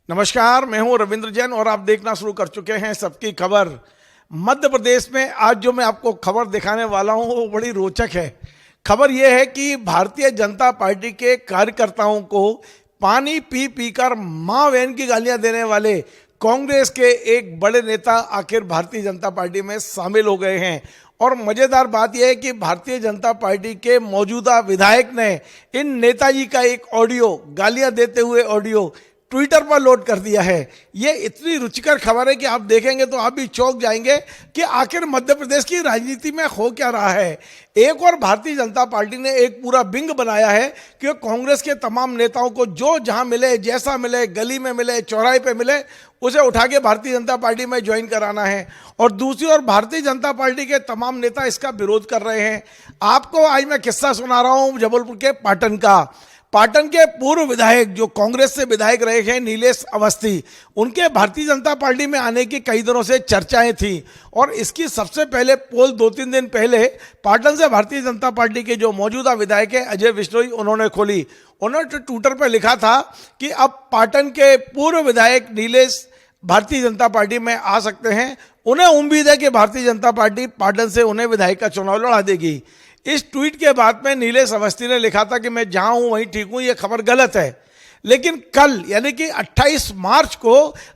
नमस्कार, मैं हूं रविंद्र जैन और आप देखना शुरू कर चुके हैं सबकी खबर। मध्य प्रदेश में आज जो मैं आपको खबर दिखाने वाला हूं वो बड़ी रोचक है। खबर यह है कि भारतीय जनता पार्टी के कार्यकर्ताओं को पानी पी पीकर मां बहन की गालियां देने वाले कांग्रेस के एक बड़े नेता आखिर भारतीय जनता पार्टी में शामिल हो गए हैं। और मजेदार बात यह है कि भारतीय जनता पार्टी के मौजूदा विधायक ने इन नेताजी का एक ऑडियो, गालियां देते हुए ऑडियो, ट्विटर पर लोड कर दिया है। ये इतनी रुचिकर खबर है कि आप देखेंगे तो आप भी चौंक जाएंगे कि आखिर मध्य प्रदेश की राजनीति में हो क्या रहा है। एक और भारतीय जनता पार्टी ने एक पूरा विंग बनाया है कि कांग्रेस के तमाम नेताओं को जो जहां मिले, जैसा मिले, गली में मिले, चौराहे पे मिले, उसे उठा के भारतीय जनता पार्टी में ज्वाइन कराना है। और दूसरी ओर भारतीय जनता पार्टी के तमाम नेता इसका विरोध कर रहे हैं। आपको आज मैं किस्सा सुना रहा हूं जबलपुर के पाटन का। पाटन के पूर्व विधायक जो कांग्रेस से विधायक रहे हैं नीलेश अवस्थी, उनके भारतीय जनता पार्टी में आने की कई दिनों से चर्चाएं थी। और इसकी सबसे पहले पोल 2-3 दिन पहले पाटन से भारतीय जनता पार्टी के जो मौजूदा विधायक है अजय बिश्नोई, उन्होंने खोली। उन्होंने ट्विटर पर लिखा था कि अब पाटन के पूर्व विधायक नीलेश भारतीय जनता पार्टी में आ सकते हैं। उन्हें उम्मीद है कि भारतीय जनता पार्टी पाटन से उन्हें विधायक का चुनाव लड़ा देगी। इस ट्वीट के बाद में नीलेश अवस्थी ने लिखा था कि मैं जहां हूं वहीं ठीक हूं, यह खबर गलत है। लेकिन कल यानी कि 28 मार्च को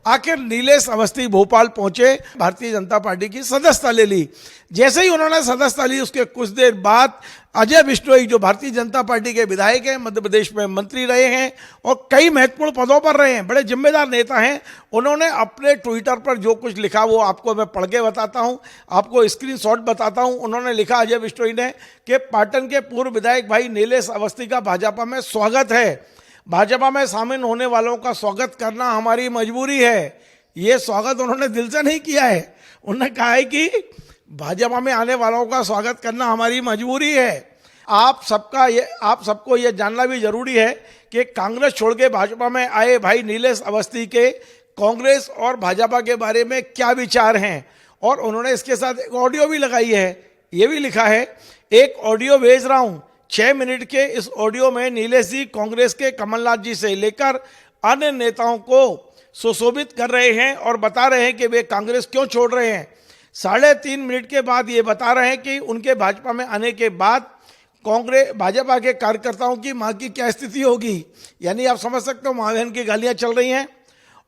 आखिर नीलेश अवस्थी भोपाल पहुंचे, भारतीय जनता पार्टी की सदस्यता ले ली। जैसे ही उन्होंने सदस्यता ली उसके कुछ देर बाद अजय बिश्नोई जो भारतीय जनता पार्टी के विधायक हैं, मध्य प्रदेश में मंत्री रहे हैं और कई महत्वपूर्ण पदों पर रहे हैं, बड़े जिम्मेदार नेता हैं, उन्होंने अपने ट्विटर पर जो कुछ लिखा वो आपको मैं पढ़ के बताता हूं, आपको स्क्रीनशॉट बताता हूं। उन्होंने लिखा अजय बिश्नोई ने कि पाटन के पूर्व विधायक भाई नीलेश अवस्थी का भाजपा में स्वागत है। भाजपा में शामिल होने वालों का स्वागत करना हमारी मजबूरी है। ये स्वागत उन्होंने दिल से नहीं किया है, उन्होंने कहा है कि भाजपा में आने वालों का स्वागत करना हमारी मजबूरी है। आप सबको ये जानना भी जरूरी है कि कांग्रेस छोड़ के भाजपा में आए भाई नीलेश अवस्थी के कांग्रेस और भाजपा के बारे में क्या विचार हैं। और उन्होंने इसके साथ एक ऑडियो भी लगाई है। ये भी लिखा है, एक ऑडियो भेज रहा हूं 6 मिनट के। इस ऑडियो में नीलेश जी कांग्रेस के कमलनाथ जी से लेकर अन्य नेताओं को सुशोभित कर रहे हैं और बता रहे हैं कि वे कांग्रेस क्यों छोड़ रहे हैं। 3.5 मिनट के बाद ये बता रहे हैं कि उनके भाजपा में आने के बाद कांग्रेस भाजपा के कार्यकर्ताओं की मां की क्या स्थिति होगी। यानी आप समझ सकते हो मां बहन की गालियां चल रही हैं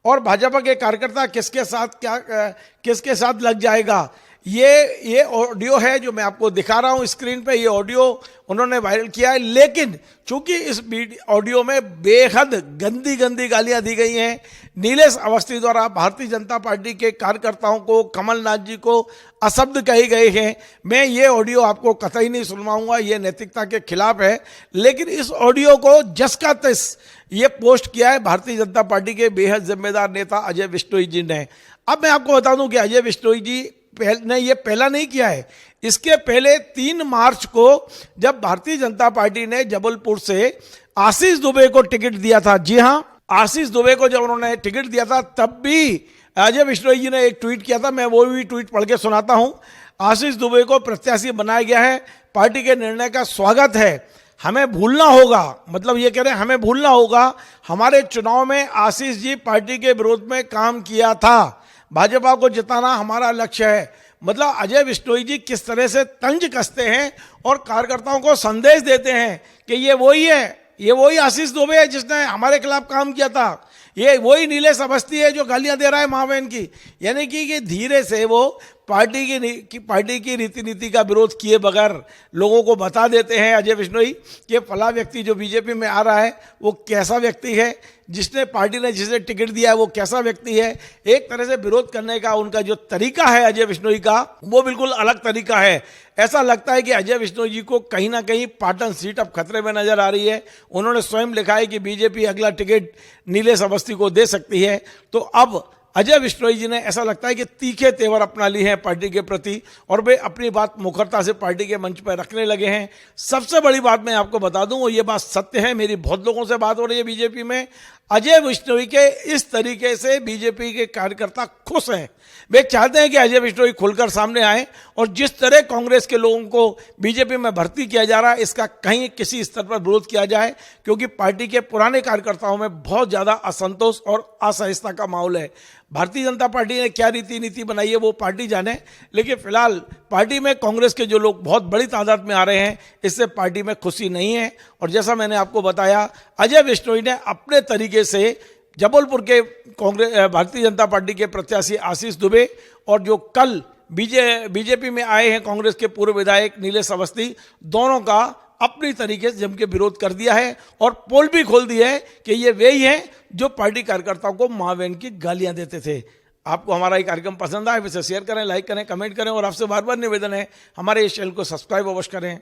और भाजपा के कार्यकर्ता किसके साथ लग जाएगा। ये ऑडियो है जो मैं आपको दिखा रहा हूं स्क्रीन पे। ये ऑडियो उन्होंने वायरल किया है, लेकिन चूंकि इस ऑडियो में बेहद गंदी गंदी गालियां दी गई हैं नीलेश अवस्थी द्वारा, भारतीय जनता पार्टी के कार्यकर्ताओं को, कमलनाथ जी को अशब्द कहे गए हैं। मैं ये ऑडियो आपको कतई नहीं सुनवाऊंगा, ये नैतिकता के खिलाफ है। लेकिन इस ऑडियो को जस का तस ये पोस्ट किया है भारतीय जनता पार्टी के बेहद जिम्मेदार नेता अजय बिश्नोई जी ने। अब मैं आपको बता दूं कि अजय बिश्नोई जी ने ये पहला नहीं किया है। इसके पहले 3 मार्च को जब भारतीय जनता पार्टी ने जबलपुर से आशीष दुबे को टिकट दिया था, जी हां, आशीष दुबे को जब उन्होंने टिकट दिया था तब भी अजय बिश्नोई जी ने एक ट्वीट किया था। मैं वो भी ट्वीट पढ़ के सुनाता हूं। आशीष दुबे को प्रत्याशी बनाया गया है, पार्टी के निर्णय का स्वागत है। हमें भूलना होगा, मतलब ये कह रहे हैं हमें भूलना होगा, हमारे चुनाव में आशीष जी पार्टी के विरोध में काम किया था। भाजपा को जिताना हमारा लक्ष्य है। मतलब अजय बिश्नोई जी किस तरह से तंज कसते हैं और कार्यकर्ताओं को संदेश देते हैं कि ये वही है, ये वही आशीष दुबे है जिसने हमारे खिलाफ काम किया था, ये वही नीलेश अवस्थी है जो गालियां दे रहा है मां बहन की। यानी कि धीरे से वो पार्टी की रीति नीति का विरोध किए बगैर लोगों को बता देते हैं अजय बिश्नोई कि फला व्यक्ति जो बीजेपी में आ रहा है वो कैसा व्यक्ति है, जिसने पार्टी ने जिसे टिकट दिया है वो कैसा व्यक्ति है। एक तरह से विरोध करने का उनका जो तरीका है अजय बिश्नोई का, वो बिल्कुल अलग तरीका है। ऐसा लगता है कि अजय बिश्नोई जी को कहीं ना कहीं पाटन सीट अब खतरे में नजर आ रही है। उन्होंने स्वयं लिखा है कि बीजेपी अगला टिकट नीलेश अवस्थी को दे सकती है। तो अब अजय बिश्नोई जी ने ऐसा लगता है कि तीखे तेवर अपना लिए हैं पार्टी के प्रति और वे अपनी बात मुखरता से पार्टी के मंच पर रखने लगे हैं। सबसे बड़ी बात मैं आपको बता दूं, और ये बात सत्य है, मेरी बहुत लोगों से बात हो रही है बीजेपी में, अजय बिश्नोई के इस तरीके से बीजेपी के कार्यकर्ता खुश हैं। वे चाहते हैं कि अजय बिश्नोई खुलकर सामने आए और जिस तरह कांग्रेस के लोगों को बीजेपी में भर्ती किया जा रहा है इसका कहीं किसी स्तर पर विरोध किया जाए, क्योंकि पार्टी के पुराने कार्यकर्ताओं में बहुत ज़्यादा असंतोष और असहिष्णुता का माहौल है। भारतीय जनता पार्टी ने क्या रीति नीति बनाई है वो पार्टी जाने, लेकिन फिलहाल पार्टी में कांग्रेस के जो लोग बहुत बड़ी तादाद में आ रहे हैं इससे पार्टी में खुशी नहीं है। और जैसा मैंने आपको बताया, अजय बिश्नोई ने अपने तरीके से जबलपुर के कांग्रेस भारतीय जनता पार्टी के प्रत्याशी आशीष दुबे और जो कल बीजेपी में आए हैं कांग्रेस के पूर्व विधायक नीलेश अवस्थी, दोनों का अपनी तरीके से जम के विरोध कर दिया है और पोल भी खोल दिया है कि ये वे ही हैं जो पार्टी कार्यकर्ताओं को मां बहन की गालियां देते थे। आपको हमारा ये कार्यक्रम पसंद आए इसे शेयर करें, लाइक करें, कमेंट करें और आपसे बार बार निवेदन है हमारे इस चैनल को सब्सक्राइब अवश्य करें।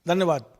धन्यवाद।